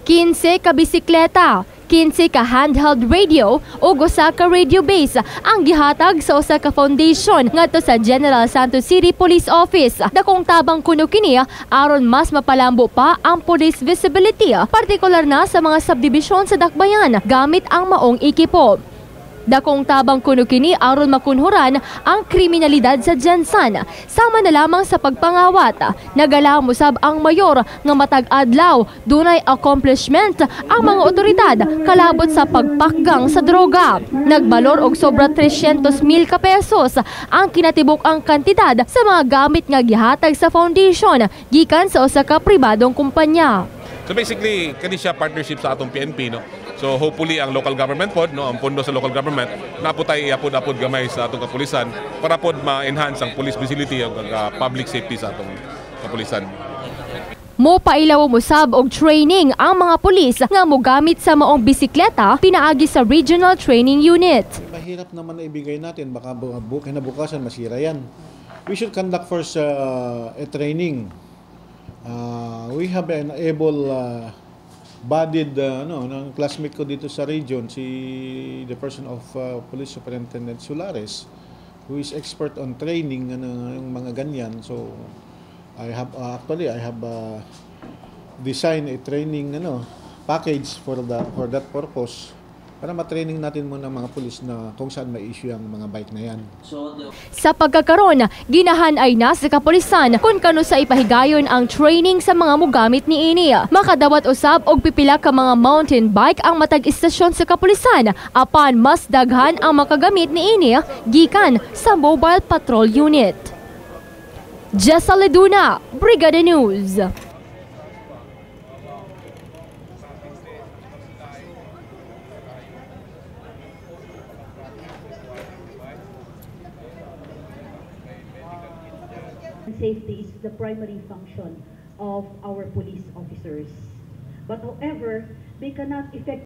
15 ka bisikleta, 15 ka handheld radio ug usa ka radio base ang gihatag sa usa ka foundation ngadto sa General Santos City Police Office. Dakong tabang kuno kini aron mas mapalambo pa ang police visibility, partikular na sa mga subdivision sa Dakbayan gamit ang maong ekipo. Dakong tabang kuno kini aron makunhuran ang kriminalidad sa Jensan. Sama na lamang sa pagpangawat, nagalaw musab ang mayor nga matag adlaw dunay accomplishment ang mga otoridad kalabot sa pagpakgang sa droga. Nagbalor og sobra 300,000 ka pesos ang kinatibuk ang kantidad sa mga gamit nga gihatag sa foundation gikan sa usa ka pribadong kumpanya. So basically, kani siya partnership sa atong PNP, no? So hopefully ang local government pod, no, ang pondo sa local government naputay iapod-apod gamay sa atong kapulisan para pod ma-enhance ang police facility ug public safety sa atong kapulisan. Mo pailaw musab og training ang mga pulis nga mogamit sa maong bisikleta pinaagi sa Regional Training Unit. Mahirap naman na ibigay natin, baka kinabukasan masira yan. We should conduct first a training. We have an able-bodied ng classmate ko dito sa region, the person of Police Superintendent Solares, who is expert on training yung mga ganyan. So I have designed a training package for that purpose para ma-training natin muna mga pulis na kung saan may issue ang mga bike na yan. Sa pagkakaroon, ginahan ay nasa kapulisan kung kano sa ipahigayon ang training sa mga mugamit ni ini. Makadawat usab og pipila ka mga mountain bike ang matag istasyon sa kapulisan apan mas daghan ang makagamit ni ini gikan sa Mobile Patrol Unit. Jessa Leduna, Brigada News. Safety is the primary function of our police officers. But however, they cannot effectively